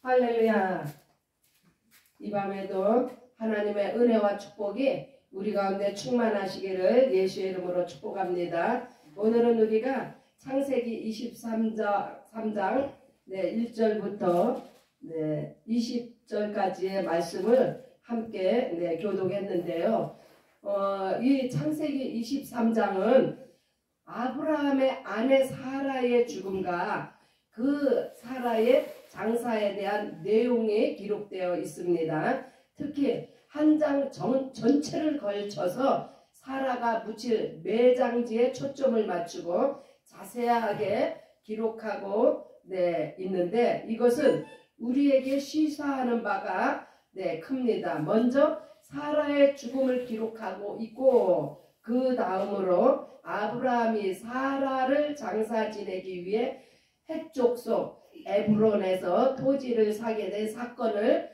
할렐루야. 이 밤에도 하나님의 은혜와 축복이 우리 가운데 충만하시기를 예수의 이름으로 축복합니다. 오늘은 우리가 창세기 23장 1절부터 20절까지의 말씀을 함께 교독했는데요. 이 창세기 23장은 아브라함의 아내 사라의 죽음과 그 사라의 장사에 대한 내용이 기록되어 있습니다. 특히 한 장 전체를 걸쳐서 사라가 묻힐 매장지에 초점을 맞추고 자세하게 기록하고 있는데, 이것은 우리에게 시사하는 바가 큽니다. 먼저 사라의 죽음을 기록하고 있고, 그 다음으로 아브라함이 사라를 장사 지내기 위해 헷족속 에브론에서 토지를 사게 된 사건을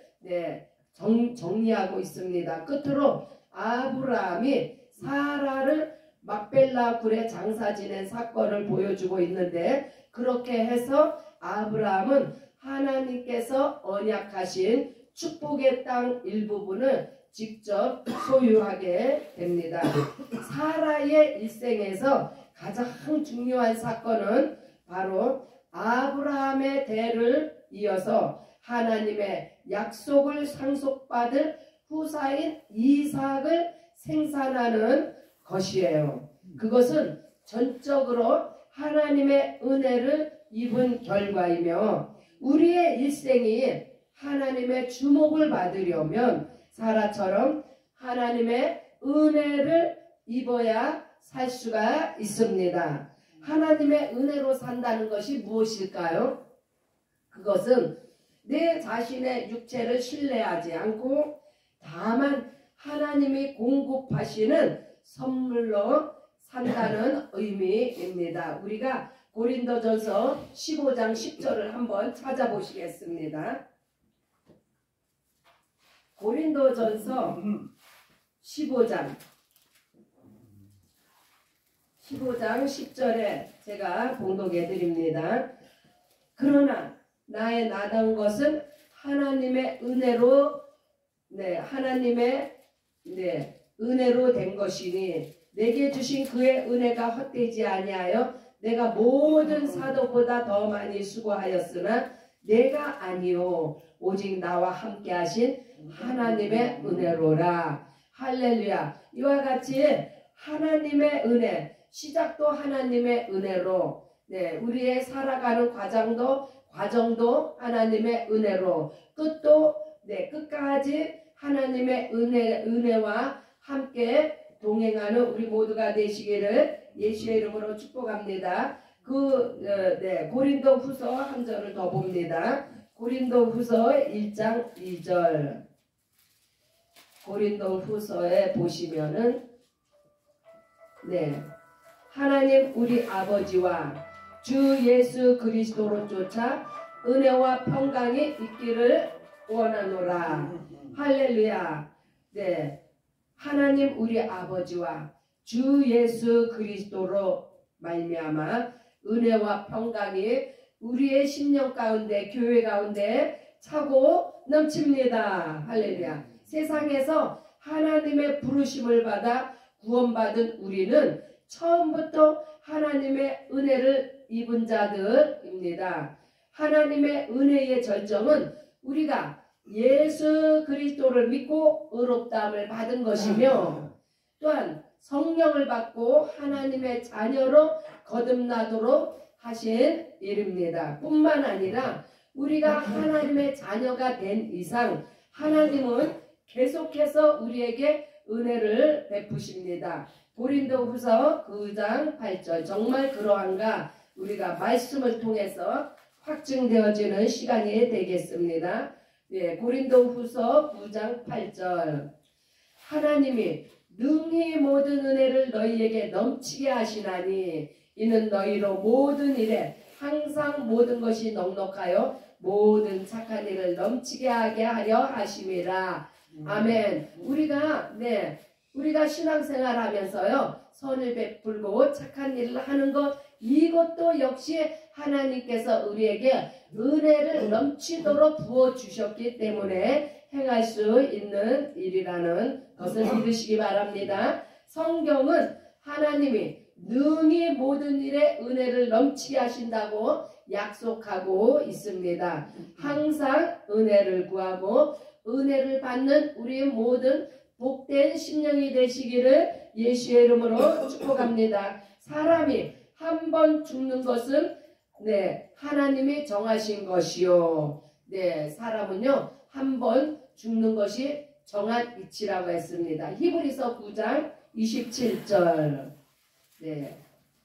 정리하고 있습니다. 끝으로 아브라함이 사라를 막벨라 굴에 장사 지낸 사건을 보여주고 있는데, 그렇게 해서 아브라함은 하나님께서 언약하신 축복의 땅 일부분을 직접 소유하게 됩니다. 사라의 일생에서 가장 중요한 사건은 바로 아브라함의 대를 이어서 하나님의 약속을 상속받을 후사인 이삭을 생산하는 것이에요. 그것은 전적으로 하나님의 은혜를 입은 결과이며, 우리의 일생이 하나님의 주목을 받으려면 사라처럼 하나님의 은혜를 입어야 살 수가 있습니다. 하나님의 은혜로 산다는 것이 무엇일까요? 그것은 내 자신의 육체를 신뢰하지 않고 다만 하나님이 공급하시는 선물로 산다는 의미입니다. 우리가 고린도전서 15장 10절을 한번 찾아보시겠습니다. 고린도전서 15장 10절에 제가 봉독해 드립니다. 그러나 나의 나던 것은 하나님의 은혜로 은혜로 된 것이니 내게 주신 그의 은혜가 헛되지 아니하여 내가 모든 사도보다 더 많이 수고하였으나 내가 아니요 오직 나와 함께 하신 하나님의 은혜로라. 할렐루야. 이와 같이 하나님의 은혜, 시작도 하나님의 은혜로, 우리의 살아가는 과정도 하나님의 은혜로, 끝도 끝까지 하나님의 은혜와 함께 동행하는 우리 모두가 되시기를 예수의 이름으로 축복합니다. 고린도 후서 한 절을 더 봅니다. 고린도 후서 1장 2절. 고린도 후서에 보시면은 하나님 우리 아버지와 주 예수 그리스도로 쫓아 은혜와 평강이 있기를 원하노라. 할렐루야. 하나님 우리 아버지와 주 예수 그리스도로 말미암아 은혜와 평강이 우리의 심령 가운데, 교회 가운데 차고 넘칩니다. 할렐루야. 세상에서 하나님의 부르심을 받아 구원받은 우리는 처음부터 하나님의 은혜를 입은 자들입니다. 하나님의 은혜의 절정은 우리가 예수 그리스도를 믿고 의롭다함을 받은 것이며, 또한 성령을 받고 하나님의 자녀로 거듭나도록 하신 일입니다. 뿐만 아니라 우리가 하나님의 자녀가 된 이상 하나님은 계속해서 우리에게 은혜를 베푸십니다. 고린도 후서 9장 8절. 정말 그러한가? 우리가 말씀을 통해서 확증되어지는 시간이 되겠습니다. 고린도 후서 9장 8절. 하나님이 능히 모든 은혜를 너희에게 넘치게 하시나니 이는 너희로 모든 일에 항상 모든 것이 넉넉하여 모든 착한 일을 넘치게 하게 하려 하심이라. 아멘. 우리가 신앙생활 하면서요, 선을 베풀고 착한 일을 하는 것, 이것도 역시 하나님께서 우리에게 은혜를 넘치도록 부어주셨기 때문에 행할 수 있는 일이라는 것을 믿으시기 바랍니다. 성경은 하나님이 능히 모든 일에 은혜를 넘치게 하신다고 약속하고 있습니다. 항상 은혜를 구하고 은혜를 받는 우리 모든 복된 심령이 되시기를 예수의 이름으로 축복합니다. 사람이 한 번 죽는 것은 하나님이 정하신 것이요. 사람은요 한 번 죽는 것이 정한 이치라고 했습니다. 히브리서 9장 27절.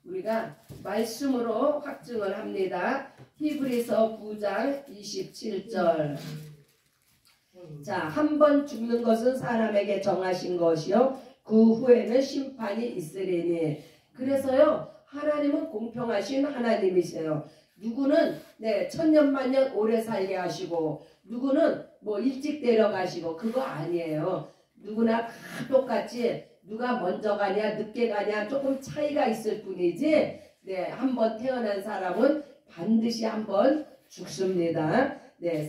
우리가 말씀으로 확증을 합니다. 히브리서 9장 27절. 자, 한 번 죽는 것은 사람에게 정하신 것이요 그 후에는 심판이 있으리니. 그래서요 하나님은 공평하신 하나님이세요. 누구는 천년만년 오래 살게 하시고 누구는 뭐 일찍 데려가시고 그거 아니에요. 누구나 다 똑같이 누가 먼저 가냐 늦게 가냐 조금 차이가 있을 뿐이지 한 번 태어난 사람은 반드시 한 번 죽습니다.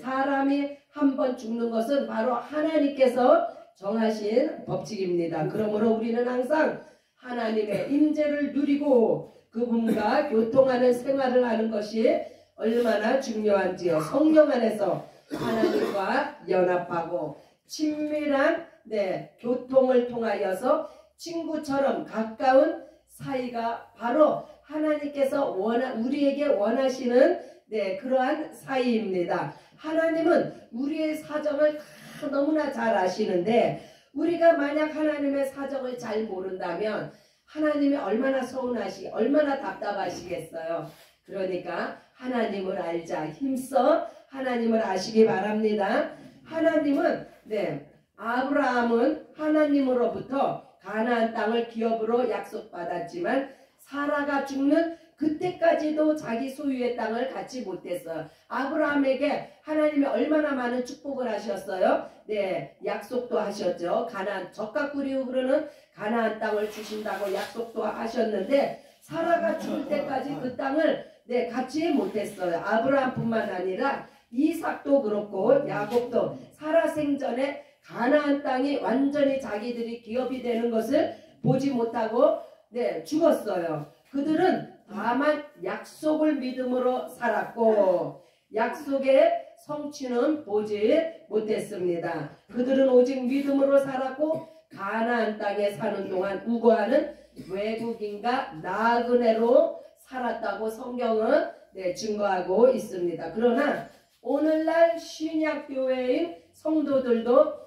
사람이 한 번 죽는 것은 바로 하나님께서 정하신 법칙입니다. 그러므로 우리는 항상 하나님의 임재를 누리고 그분과 교통하는 생활을 하는 것이 얼마나 중요한지요. 성령 안에서 하나님과 연합하고 친밀한 교통을 통하여서 친구처럼 가까운 사이가 바로 하나님께서 우리에게 원하시는 그러한 사이입니다. 하나님은 우리의 사정을 다 너무나 잘 아시는데 우리가 만약 하나님의 사정을 잘 모른다면 하나님이 얼마나 얼마나 답답하시겠어요. 그러니까 하나님을 알자. 힘써 하나님을 아시기 바랍니다. 하나님은 아브라함은 하나님으로부터 가나안 땅을 기업으로 약속받았지만 사라가 죽는 그때까지도 자기 소유의 땅을 갖지 못했어요. 아브라함에게 하나님이 얼마나 많은 축복을 하셨어요. 약속도 하셨죠. 젖과 꿀이 흐르는 가나안 땅을 주신다고 약속도 하셨는데 사라가 죽을 때까지 그 땅을 갖지 못했어요. 아브라함뿐만 아니라 이삭도 그렇고 야곱도 사라 생전에 가나안 땅이 완전히 자기들이 기업이 되는 것을 보지 못하고 죽었어요. 그들은 다만 약속을 믿음으로 살았고 약속의 성취는 보지 못했습니다. 그들은 오직 믿음으로 살았고 가나안 땅에 사는 동안 우거하는 외국인과 나그네로 살았다고 성경은 증거하고 있습니다. 그러나 오늘날 신약교회인 성도들도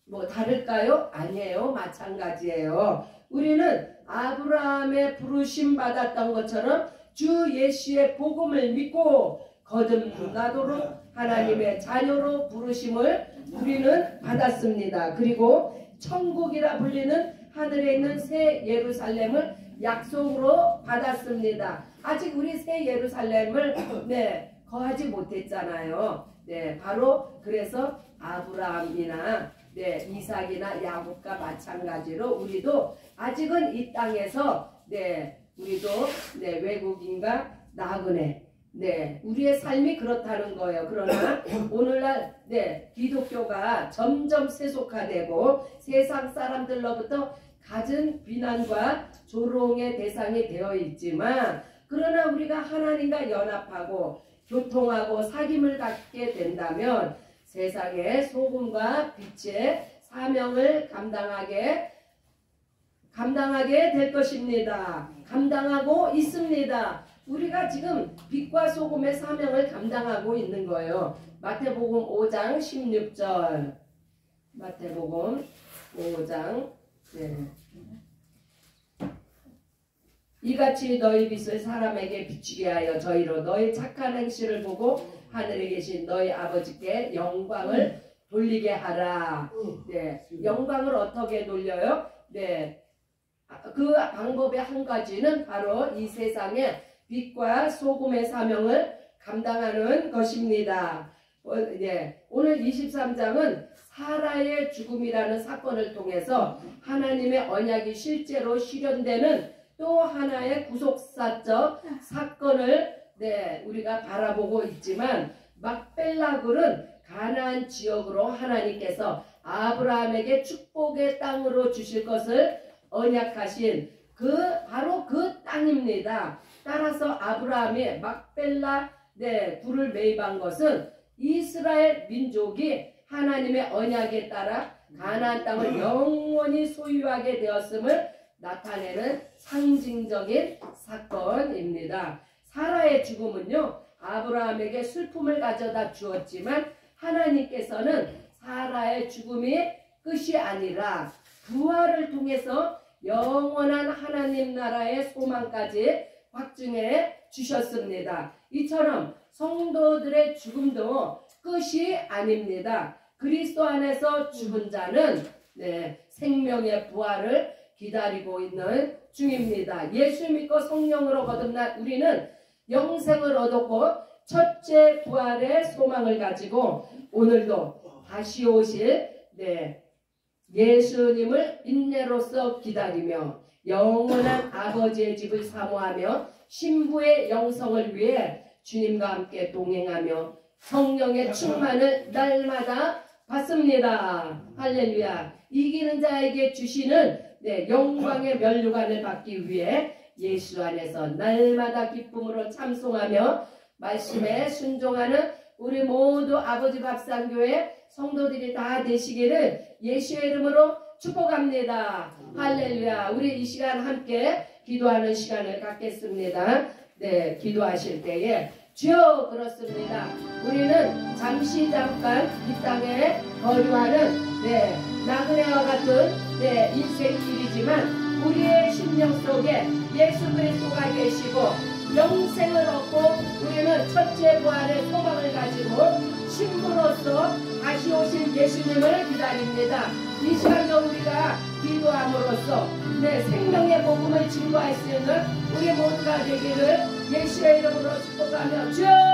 뭐 다를까요? 아니에요. 마찬가지예요. 우리는 아브라함의 부르심 받았던 것처럼 주 예수의 복음을 믿고 거듭나도록 하나님의 자녀로 부르심을 우리는 받았습니다. 그리고 천국이라 불리는 하늘에 있는 새 예루살렘을 약속으로 받았습니다. 아직 우리 새 예루살렘을 거하지 못했잖아요. 바로 그래서 아브라함이나 이삭이나 야곱과 마찬가지로 우리도 아직은 이 땅에서 우리도 외국인과 나그네 우리의 삶이 그렇다는 거예요. 그러나 오늘날 기독교가 점점 세속화되고 세상 사람들로부터 갖은 비난과 조롱의 대상이 되어 있지만 그러나 우리가 하나님과 연합하고 교통하고 사귐을 갖게 된다면 세상의 소금과 빛의 사명을 감당하게 될 것입니다. 감당하고 있습니다. 우리가 지금 빛과 소금의 사명을 감당하고 있는 거예요. 마태복음 5장 16절. 마태복음 5장 이같이 너희 빛을 사람에게 비추게 하여 저희로 너희 착한 행실을 보고 하늘에 계신 너희 아버지께 영광을 돌리게 하라. 영광을 어떻게 돌려요? 그 방법의 한 가지는 바로 이 세상에 빛과 소금의 사명을 감당하는 것입니다. 오늘 23장은 사라의 죽음이라는 사건을 통해서 하나님의 언약이 실제로 실현되는 또 하나의 구속사적 사건을 우리가 바라보고 있지만, 막벨라굴은 가나안 지역으로 하나님께서 아브라함에게 축복의 땅으로 주실 것을 언약하신 바로 그 땅입니다. 따라서 아브라함이 막벨라 굴을 매입한 것은 이스라엘 민족이 하나님의 언약에 따라 가나안 땅을 영원히 소유하게 되었음을 나타내는 상징적인 사건입니다. 사라의 죽음은요, 아브라함에게 슬픔을 가져다 주었지만 하나님께서는 사라의 죽음이 끝이 아니라 부활을 통해서 영원한 하나님 나라의 소망까지 확증해 주셨습니다. 이처럼 성도들의 죽음도 끝이 아닙니다. 그리스도 안에서 죽은 자는 생명의 부활을 기다리고 있는 중입니다. 예수 믿고 성령으로 거듭난 우리는 영생을 얻었고 첫째 부활의 소망을 가지고 오늘도 다시 오실 예수님을 인내로서 기다리며 영원한 아버지의 집을 사모하며 신부의 영성을 위해 주님과 함께 동행하며 성령의 충만을 날마다 받습니다. 할렐루야. 이기는 자에게 주시는 영광의 면류관을 받기 위해 예수 안에서 날마다 기쁨으로 참송하며 말씀에 순종하는 우리 모두 아버지 밥상교회 성도들이 다 되시기를 예수의 이름으로 축복합니다. 할렐루야. 우리 이 시간 함께 기도하는 시간을 갖겠습니다. 기도하실 때에 주여, 그렇습니다. 우리는 잠깐 이 땅에 거류하는 나그네와 같은 인생길이지만 우리의 심령 속에 예수 그리스도가 계시고 영생을 얻고 우리는 첫째 부활의 소망을 가지고 신부로서 다시 오신 예수님을 기다립니다. 이 시간도 우리가 기도함으로써 생명의 복음을 증거할 수 있는 우리 모두가 되기를 예수의 이름으로 축복하며 주여